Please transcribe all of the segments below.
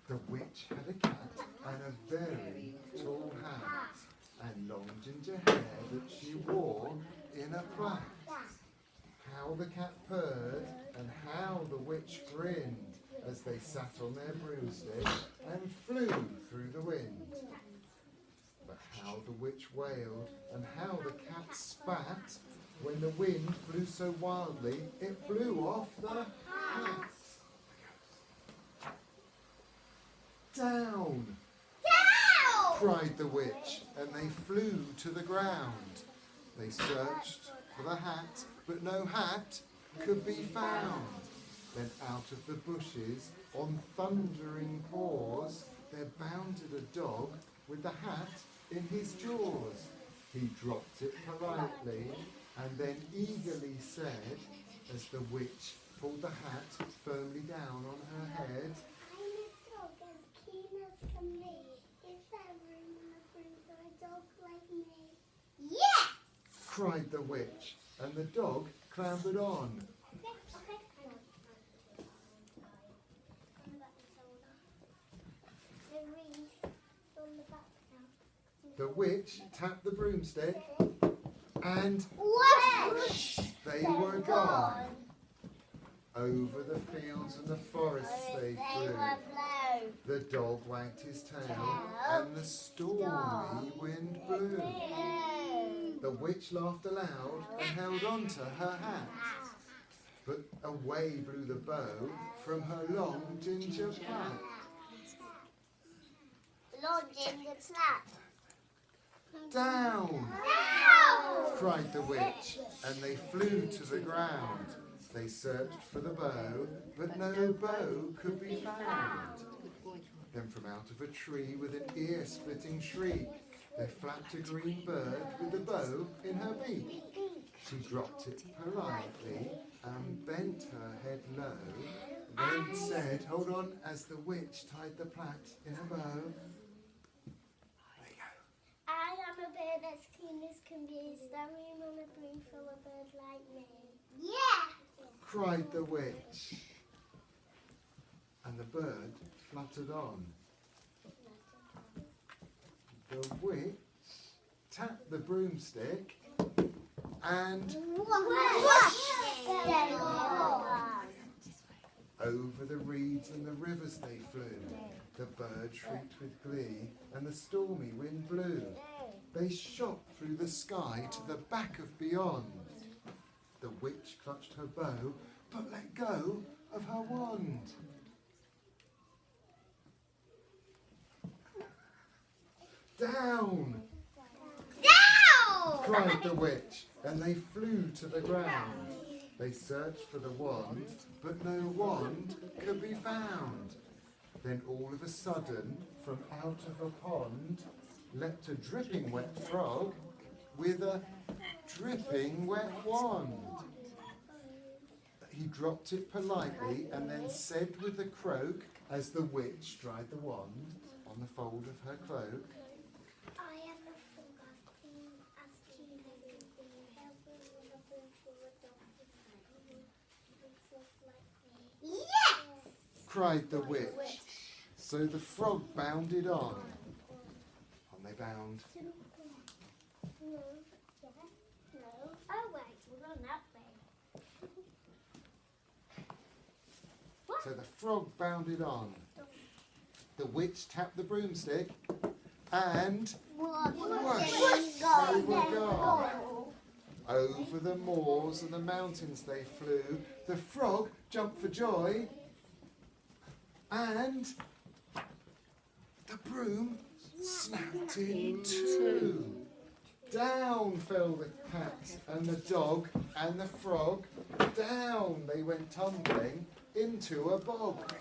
The witch had a cat and a very tall hat and long ginger hair that she wore in a plait. How the cat purred and how the witch grinned as they sat on their broomsticks and flew through the wind. But how the witch wailed and how the cat spat when the wind blew so wildly it blew off the hat. Down! Down! Cried the witch, and they flew to the ground. They searched for the hat, but no hat could be found. Then out of the bushes, on thundering paws, there bounded a dog with the hat in his jaws. He dropped it politely, and then eagerly said, as the witch pulled the hat firmly down on her head, Yes! cried the witch, and the dog clambered on. The witch tapped the broomstick, and Whoosh! they were gone. Over the fields and the forests they flew. The dog wagged his tail, and the stormy wind blew. The witch laughed aloud and held on to her hat. But away blew the bow from her long ginger plait. Long ginger plait. Down! Down! Cried the witch, and they flew to the ground. They searched for the bow, but no bow could be found. Then from out of a tree with an ear-splitting shriek, there flapped a green bird with the bow in her beak. She dropped it politely and bent her head low, then said, hold on, as the witch tied the plait in a bow. I am a bird as clean as can be, standing on a broom for a bird like me. Yeah! Cried the witch. And the bird fluttered on. The witch tapped the broomstick and over the reeds and the rivers they flew. The bird shrieked with glee and the stormy wind blew. They shot through the sky to the back of beyond. The witch clutched her bow, but let go of her wand. Down! Down! Cried the witch, and they flew to the ground. They searched for the wand, but no wand could be found. Then all of a sudden, from out of a pond, leapt a dripping wet frog with a dripping wet wand. He dropped it politely and then said with a croak, as the witch dried the wand on the fold of her cloak, I am a frog as clean as can be. Helping with a broom for a dog like me. Yes! cried the witch. So the frog bounded on. On they bound. No. Yeah. No. Oh wait, we're on that way. So the frog bounded on. The witch tapped the broomstick and whoosh, they were gone. Over the moors and the mountains they flew. The frog jumped for joy and the broom snapped in two. Down fell the cat and the dog and the frog. Down they went tumbling into a bog.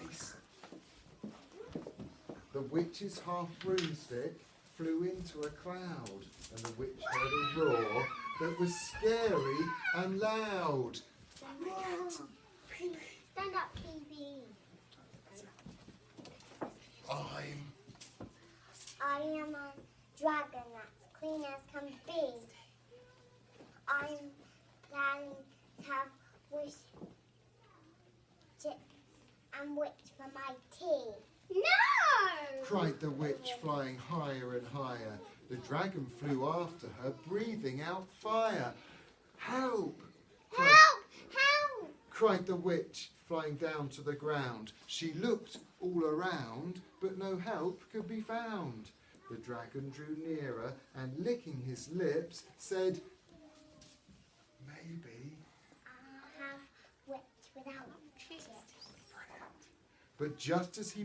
The witch's half broomstick flew into a cloud, and the witch heard a roar that was scary and loud. Stand up, PB. I am a dragon that's clean as can be. I'm planning to have wish chips and witch for my tea. No! cried the witch, flying higher and higher. The dragon flew after her, breathing out fire. Help! Cried the witch, flying down to the ground. She looked all around, but no help could be found. The dragon drew nearer and, licking his lips, said, maybe. I'll have witch without chips. But just as he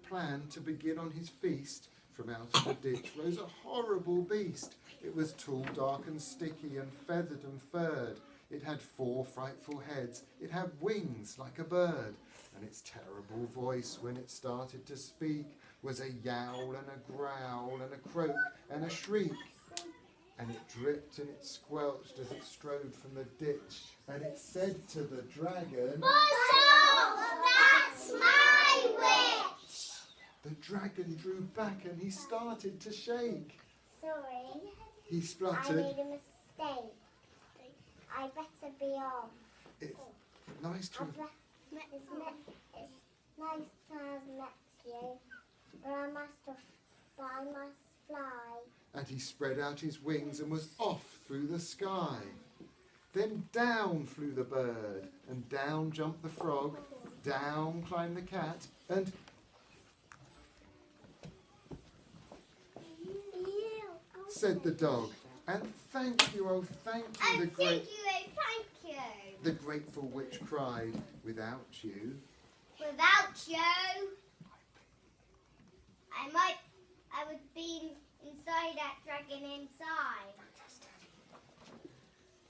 planned to begin on his feast, from out of the ditch rose a horrible beast. It was tall, dark and sticky, and feathered and furred. It had 4 frightful heads. It had wings like a bird. And its terrible voice, when it started to speak, was a yowl and a growl and a croak and a shriek. And it dripped and it squelched as it strode from the ditch. And it said to the dragon, That's my witch! The dragon drew back and he started to shake. Sorry, He I spluttered. made a mistake. I better be off. It's nice to It's nice to have met you, but I must fly. And he spread out his wings and was off through the sky. Then down flew the bird, and down jumped the frog, down climbed the cat, and said the dog. And thank you, oh thank you, the grateful witch cried, without you. Without you, I would be inside that dragon inside.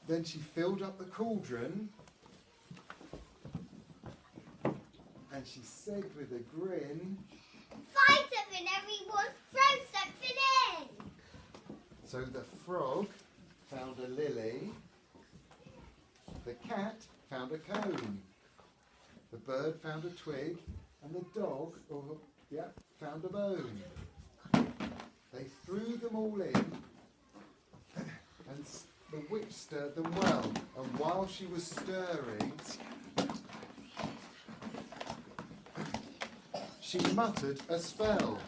Then she filled up the cauldron and she said with a grin, Find something, everyone! Throw something in! so the frog found a lily, the cat found a cone, the bird found a twig, and the dog, found a bone. They threw them all in, and the witch stirred them well, and while she was stirring, she muttered a spell.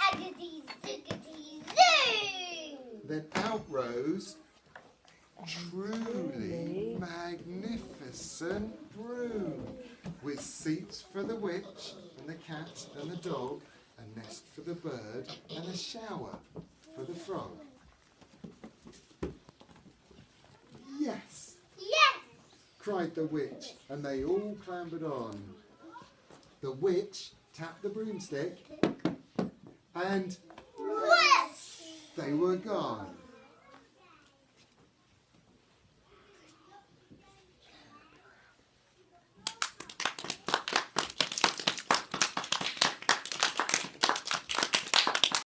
Aggity, ziggity, zoo! Then out rose truly magnificent Broom, with seats for the witch and the cat and the dog, a nest for the bird, and a shower for the frog. Yes! Yes! Cried the witch, and they all clambered on. The witch tapped the broomstick, and What? they were gone.